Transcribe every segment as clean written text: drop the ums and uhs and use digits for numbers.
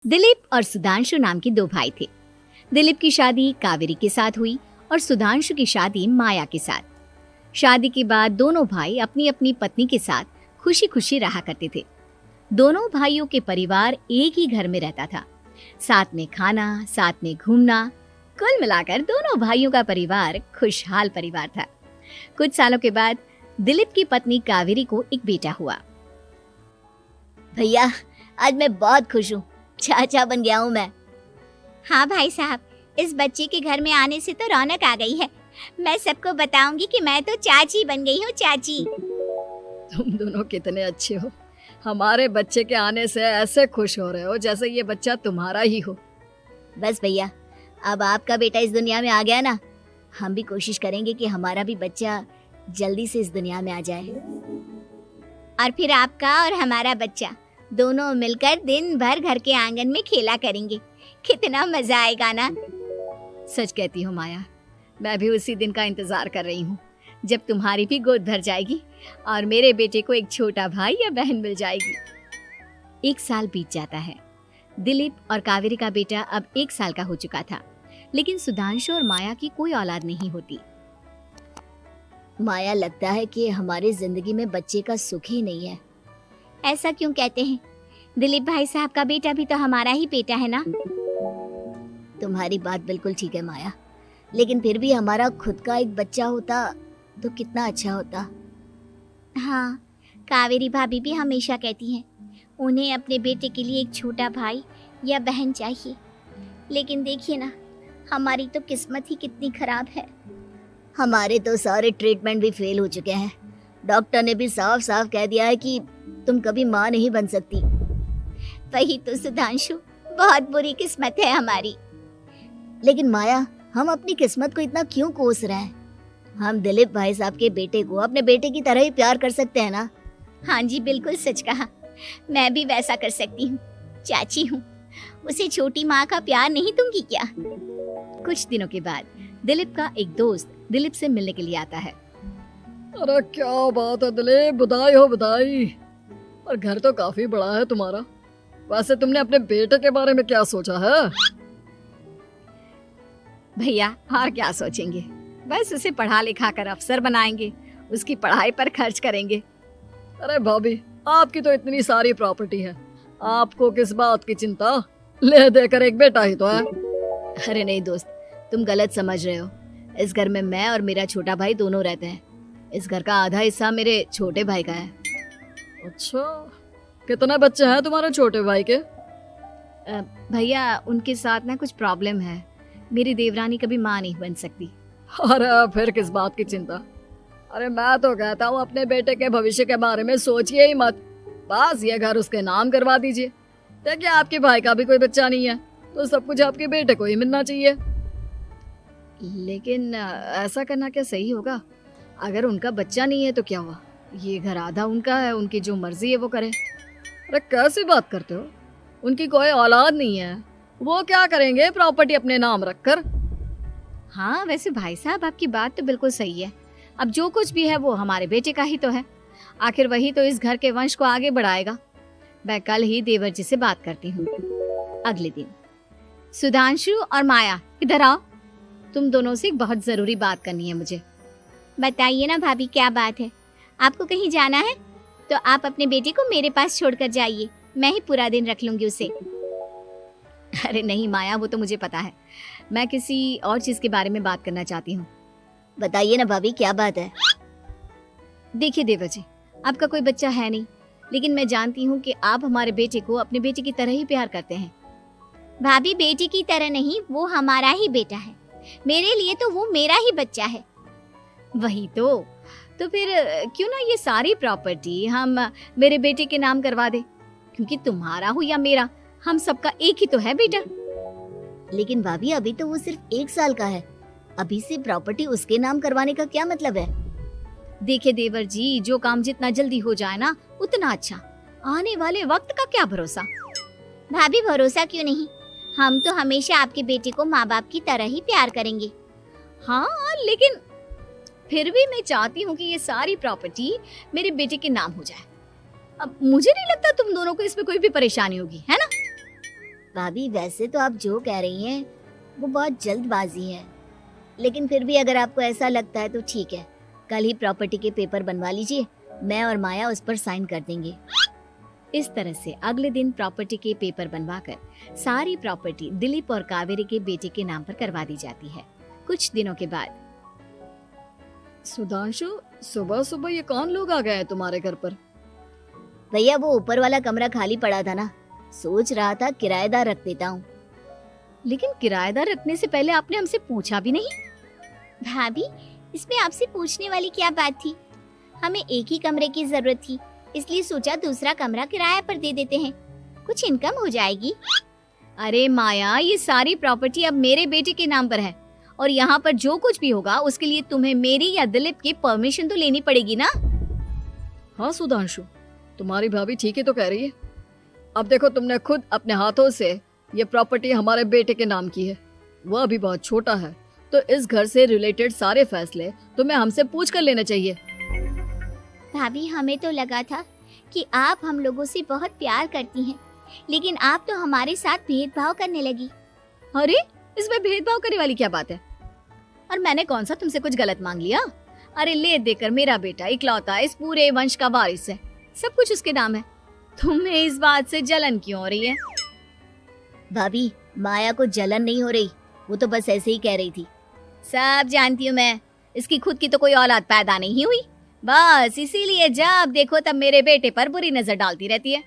दिलीप और सुधांशु नाम के दो भाई थे। दिलीप की शादी कावेरी के साथ हुई और सुधांशु की शादी माया के साथ। शादी के बाद दोनों भाई अपनी अपनी पत्नी के साथ खुशी खुशी रहा करते थे। दोनों भाइयों के परिवार एक ही घर में रहता था, साथ में खाना, साथ में घूमना। कुल मिलाकर दोनों भाइयों का परिवार खुशहाल परिवार था। कुछ सालों के बाद दिलीप की पत्नी कावेरी को एक बेटा हुआ। भैया, आज मैं बहुत खुश हूँ, चाचा बन गया हूँ मैं। हाँ भाई साहब, इस बच्चे के घर में आने से तो रौनक आ गई है। मैं सबको बताऊंगी कि मैं तो चाची बन गई हूँ, चाची। तुम दोनों कितने अच्छे हो। हमारे बच्चे के आने से ऐसे खुश हो रहे हो जैसे ये बच्चा तुम्हारा ही हो। बस भैया, अब आपका बेटा इस दुनिया में आ गया ना, हम भी कोशिश करेंगे कि हमारा भी बच्चा जल्दी से इस दुनिया में आ जाए। और फिर आपका और हमारा बच्चा दोनों मिलकर दिन भर घर के आंगन में खेला करेंगे। कितना मजा आएगा ना। सच कहती हो माया, मैं भी उसी दिन का इंतजार कर रही हूँ जब तुम्हारी भी गोद भर जाएगी और मेरे बेटे को एक छोटा भाई या बहन मिल जाएगी। 1 साल बीत जाता है। दिलीप और कावेरी का बेटा अब 1 साल का हो चुका था, लेकिन सुधांशु और माया की कोई औलाद नहीं होती। माया, लगता है कि हमारी जिंदगी में बच्चे का सुख ही नहीं है। ऐसा क्यों कहते हैं? दिलीप भाई साहब का बेटा भी तो हमारा ही बेटा है ना। तुम्हारी बात बिल्कुल ठीक है माया, लेकिन फिर भी हमारा खुद का एक बच्चा होता तो कितना अच्छा होता। हाँ, कावेरी भाभी भी हमेशा कहती हैं उन्हें अपने बेटे के लिए एक छोटा भाई या बहन चाहिए। लेकिन देखिए ना, हमारी तो किस्मत ही कितनी खराब है। हमारे तो सारे ट्रीटमेंट भी फेल हो चुके हैं। डॉक्टर ने भी साफ साफ कह दिया है कि तुम कभी माँ नहीं बन सकती। वही तो सुधांशु, बहुत बुरी किस्मत है हमारी। लेकिन माया, हम अपनी किस्मत को इतना क्यों कोस रहे हैं? हम दिलीप भाई साहब के बेटे को अपने बेटे की तरह ही प्यार कर सकते हैं ना। हाँ जी, बिल्कुल सच कहा। मैं भी वैसा कर सकती हूँ। चाची हूँ, उसे छोटी माँ का प्यार नहीं दूंगी क्या? कुछ दिनों के बाद दिलीप का एक दोस्त दिलीप से मिलने के लिए आता है। अरे क्या बात है दिलीप, बधाई हो बधाई। और घर तो काफी बड़ा है तुम्हारा। वैसे तुमने अपने बेटे के बारे में क्या सोचा है? भैया, और क्या सोचेंगे, बस उसे पढ़ा लिखा कर अफसर बनाएंगे, उसकी पढ़ाई पर खर्च करेंगे। अरे भाभी, आपकी तो इतनी सारी प्रॉपर्टी है, आपको किस बात की चिंता? ले देकर एक बेटा ही तो है। अरे नहीं दोस्त, तुम गलत समझ रहे हो। इस घर में मैं और मेरा छोटा भाई दोनों रहते हैं। इस घर का आधा हिस्सा मेरे छोटे भाई का है। अच्छा, कितने बच्चे हैं तुम्हारे छोटे भाई के? भैया, उनके साथ ना कुछ प्रॉब्लम है। मेरी देवरानी कभी माँ नहीं बन सकती। अरे फिर किस बात की चिंता? अरे मैं तो कहता हूँ अपने बेटे के भविष्य के बारे में सोचिए ही मत। बस ये घर उसके नाम करवा दीजिए। देखिए, आपके भाई का भी कोई बच्चा नहीं है तो सब कुछ आपके बेटे को ही मिलना चाहिए। लेकिन ऐसा करना क्या सही होगा? अगर उनका बच्चा नहीं है तो क्या हुआ? ये घर आधा उनका है, उनकी जो मर्जी है वो करे। अरे कैसी बात करते हो? उनकी कोई औलाद नहीं है, वो क्या करेंगे प्रॉपर्टी अपने नाम रखकर? हाँ, वैसे भाई साहब, आपकी बात तो बिल्कुल सही है। अब जो कुछ भी है वो हमारे बेटे का ही तो है। आखिर वही तो इस घर के वंश को आगे बढ़ाएगा। मैं कल ही देवर जी से बात करती हूँ। अगले दिन सुधांशु और माया, इधर आओ। तुम दोनों से एक बहुत जरूरी बात करनी है मुझे। बताइए ना भाभी, क्या बात है? आपको कहीं जाना है तो आप अपने बेटे को मेरे पास छोड़कर जाइए। मैं ही पूरा दिन रख लूंगी उसे। अरे नहीं माया, वो तो मुझे पता है। मैं किसी और चीज के बारे में बात करना चाहती हूँ। बताइए ना भाभी, क्या बात है? देखिए देवर जी, आपका कोई बच्चा है नहीं, लेकिन मैं जानती हूँ कि आप हमारे बेटे को अपने बेटे की तरह ही प्यार करते हैं। भाभी, बेटे की तरह नहीं, वो हमारा ही बेटा है। मेरे लिए तो वो मेरा ही बच्चा है। वही तो फिर क्यों ना ये सारी प्रॉपर्टी हम मेरे बेटे के नाम करवा दे, क्योंकि तुम्हारा हो या मेरा, हम सबका एक ही तो है बेटा। लेकिन भाभी, अभी तो वो सिर्फ 1 साल का है। अभी से प्रॉपर्टी उसके नाम करवाने का क्या मतलब है? देखिए देवर जी, जो काम जितना जल्दी हो जाए ना उतना अच्छा। आने वाले वक्त का क्या भरोसा। भाभी, भरोसा क्यों नहीं, हम तो हमेशा आपके बेटे को माँ बाप की तरह ही प्यार करेंगे। हाँ, लेकिन फिर भी मैं चाहती हूँ कि ये सारी प्रॉपर्टी मेरे बेटे के नाम हो जाए। अब मुझे नहीं लगता तुम दोनों को इसमें कोई भी परेशानी होगी, है ना? भाभी वैसे तो आप जो कह रही हैं वो बहुत जल्दबाजी है, लेकिन फिर भी अगर आपको ऐसा लगता है तो ठीक है, कल ही प्रॉपर्टी के पेपर बनवा लीजिए, मैं और माया उस पर साइन कर देंगे। इस तरह से अगले दिन प्रॉपर्टी के पेपर बनवाकर सारी प्रॉपर्टी दिलीप और कावेरी के बेटे के नाम पर करवा दी जाती है। कुछ दिनों के बाद सुधांशु, सुबह सुबह ये कौन लोग आ गए हैं तुम्हारे घर पर? भैया वो ऊपर वाला कमरा खाली पड़ा था ना, सोच रहा था किराएदार रख देता हूँ। लेकिन किराएदार रखने से पहले आपने हमसे पूछा भी नहीं। भाभी, इसमें आपसे पूछने वाली क्या बात थी? हमें एक ही कमरे की जरूरत थी, इसलिए सोचा दूसरा कमरा किराए पर दे देते हैं, कुछ इनकम हो जाएगी। अरे माया, ये सारी प्रॉपर्टी अब मेरे बेटे के नाम पर है और यहाँ पर जो कुछ भी होगा उसके लिए तुम्हें मेरी या दिलीप की परमिशन तो लेनी पड़ेगी ना। हाँ सुधांशु, तुम्हारी भाभी ठीक ही तो कह रही है। अब देखो, तुमने खुद अपने हाथों से ये प्रॉपर्टी हमारे बेटे के नाम की है, वह अभी बहुत छोटा है, तो इस घर से रिलेटेड सारे फैसले तुम्हें हमसे पूछ कर लेने चाहिए। भाभी, हमें तो लगा था कि आप हम लोगों से बहुत प्यार करती हैं, लेकिन आप तो हमारे साथ भेदभाव करने लगी। अरे, इसमें भेदभाव करने वाली क्या बात है? और मैंने कौन सा तुमसे कुछ गलत मांग लिया? अरे ले देकर मेरा बेटा इकलौता इस पूरे वंश का वारिस है, सब कुछ उसके नाम है। तुम्हें इस बात से जलन क्यों हो रही है? भाभी, माया को जलन नहीं हो रही, वो तो बस ऐसे ही कह रही थी। सब जानती हूँ मैं, इसकी खुद की तो कोई औलाद पैदा नहीं हुई, बस इसीलिए जब देखो तब मेरे बेटे पर बुरी नजर डालती रहती है।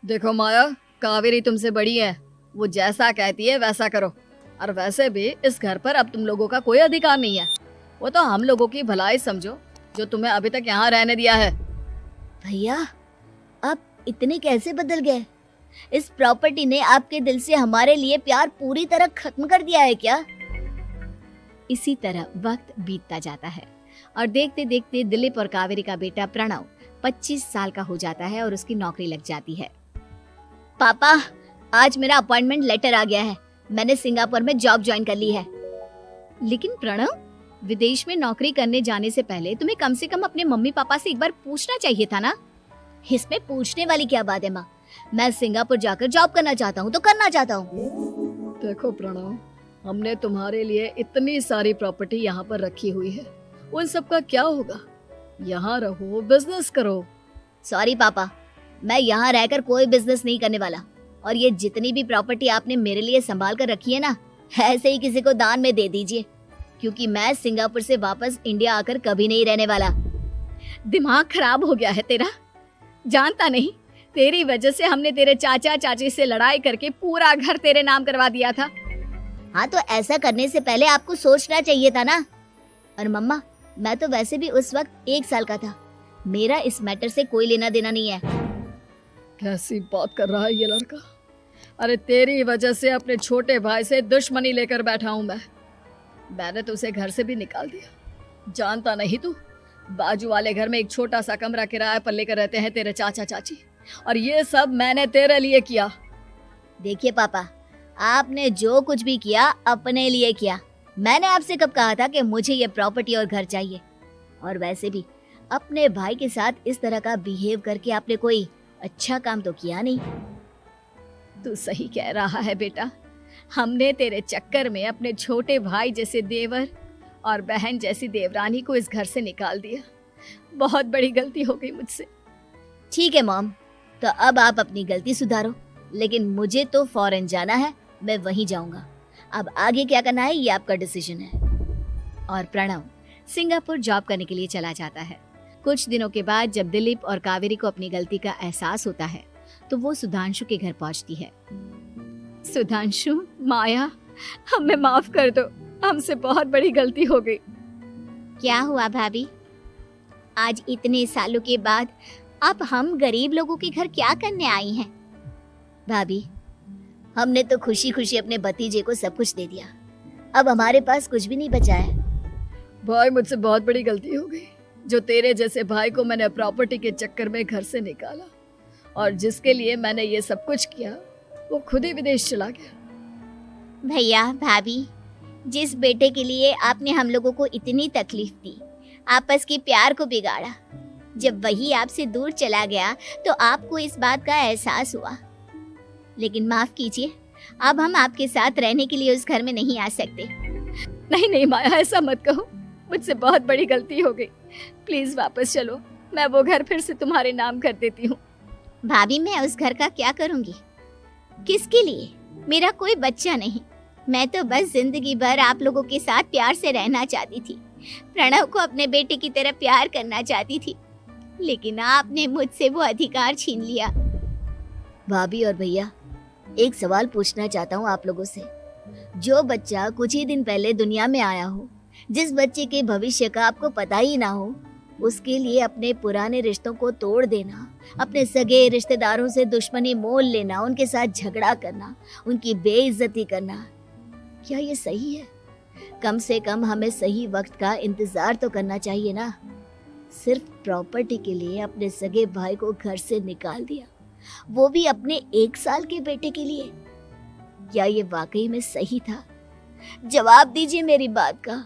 देखो माया, कावेरी तुमसे बड़ी है, वो जैसा कहती है वैसा करो। और वैसे भी इस घर पर अब तुम लोगों का कोई अधिकार नहीं है, वो तो हम लोगों की भलाई समझो जो तुम्हें अभी तक यहाँ रहने दिया है। भैया, आप इतने कैसे बदल गए? इस प्रॉपर्टी ने आपके दिल से हमारे लिए प्यार पूरी तरह खत्म कर दिया है क्या? इसी तरह वक्त बीतता जाता है और देखते देखते दिलीप और कावेरी का बेटा प्रणव 25 साल का हो जाता है और उसकी नौकरी लग जाती है। पापा, आज मेरा अपॉइंटमेंट लेटर आ गया है, मैंने सिंगापुर में जॉब ज्वाइन कर ली है। लेकिन प्रणव, विदेश में नौकरी करने जाने से पहले तुम्हें कम से कम अपने मम्मी पापा से एक बार पूछना चाहिए था ना। इसमें पूछने वाली क्या बात है माँ? मैं सिंगापुर जाकर जॉब करना चाहता हूँ तो करना चाहता हूँ। देखो प्रणव, हमने तुम्हारे लिए इतनी सारी प्रॉपर्टी यहाँ पर रखी हुई है, उन सब का क्या होगा? यहाँ रहो, बिजनेस करो। सॉरी पापा, मैं यहाँ रहकर कोई बिजनेस नहीं करने वाला, और ये जितनी भी प्रॉपर्टी आपने मेरे लिए संभाल कर रखी है ना, ऐसे ही किसी को दान में दे दीजिए, क्योंकि मैं सिंगापुर से वापस इंडिया आकर कभी नहीं रहने वाला। दिमाग खराब हो गया है तेरा, जानता नहीं, तेरी वजह से हमने तेरे चाचा चाची से लड़ाई करके पूरा घर तेरे नाम करवा दिया था। हाँ, तो ऐसा करने से पहले आपको सोचना चाहिए था ना। और मम्मा, मैं तो वैसे भी उस वक्त 1 साल का था, मेरा इस मैटर से कोई लेना देना नहीं है। कैसी बात कर रहा है ये लड़का? अरे तेरी वजह से अपने छोटे भाई से दुश्मनी लेकर बैठा हूं मैंने तो उसे घर से भी निकाल दिया। जानता नहीं तू, बाजू वाले घर में एक छोटा सा कमरा किराए पर लेकर रहते हैं तेरे चाचा चाची, और ये सब मैंने तेरे लिए किया। देखिए पापा, आपने जो कुछ भी किया अपने लिए किया। मैंने आपसे कब कहा था कि मुझे ये प्रॉपर्टी और घर चाहिए? और वैसे भी अपने भाई के साथ इस तरह का बिहेव करके आपने कोई अच्छा काम तो किया नहीं। तू सही कह रहा है बेटा, हमने तेरे चक्कर में अपने छोटे भाई जैसे देवर और बहन जैसी देवरानी को इस घर से निकाल दिया। बहुत बड़ी गलती हो गई मुझसे। ठीक है मॉम, तो अब आप अपनी गलती सुधारो, लेकिन मुझे तो फॉरेन जाना है, मैं वहीं जाऊंगा। अब आगे क्या करना है ये आपका डिसीजन है। और प्रणव सिंगापुर जॉब करने के लिए चला जाता है। कुछ दिनों के बाद जब दिलीप और कावेरी को अपनी गलती का एहसास होता है तो वो सुधांशु के घर पहुंचती है। सुधांशु, माया, हमें माफ कर दो, हमसे बहुत बड़ी गलती हो गई। क्या हुआ भाभी? आज इतने सालों के बाद आप हम गरीब लोगों के घर क्या करने आई हैं? भाभी, हमने तो खुशी खुशी अपने भतीजे को सब कुछ दे दिया, अब हमारे पास कुछ भी नहीं बचा है। भाई, मुझसे बहुत बड़ी गलती हो गई, जो तेरे जैसे भाई को मैंने प्रॉपर्टी के चक्कर में घर से निकाला, और जिसके लिए मैंने ये सब कुछ किया वो खुद ही विदेश चला गया। भैया भाभी, जिस बेटे के लिए आपने हम लोगों को इतनी तकलीफ दी, आपस के प्यार को बिगाड़ा, जब वही आपसे दूर चला गया तो आपको इस बात का एहसास हुआ। लेकिन माफ कीजिए, अब हम आपके साथ रहने के लिए उस घर में नहीं आ सकते। नहीं नहीं माया, ऐसा मत कहो, मुझसे बहुत बड़ी गलती हो गई। प्लीज वापस चलो, मैं वो घर फिर से तुम्हारे नाम कर देती हूँ। भाभी, मैं उस घर का क्या करूंगी? किसके लिए? मेरा कोई बच्चा नहीं। मैं तो बस जिंदगी भर आप लोगों के साथ प्यार से रहना चाहती थी। प्रणव को अपने बेटे की तरह प्यार करना चाहती थी, लेकिन आपने मुझसे वो अधिकार छीन लिया। भाभी और भैया, एक सवाल पूछना चाहता हूँ आप लोगों से। जो बच्चा कुछ ही दिन पहले दुनिया में आया हो, जिस बच्चे के भविष्य का आपको पता ही ना हो, उसके लिए अपने पुराने रिश्तों को तोड़ देना, अपने सगे रिश्तेदारों से दुश्मनी मोल लेना, उनके साथ झगड़ा करना, उनकी बेइज्जती करना, क्या ये सही है? कम से कम हमें सही वक्त का इंतजार तो करना चाहिए ना। सिर्फ प्रॉपर्टी के लिए अपने सगे भाई को घर से निकाल दिया, वो भी अपने 1 साल के बेटे के लिए। क्या ये वाकई में सही था? जवाब दीजिए मेरी बात का।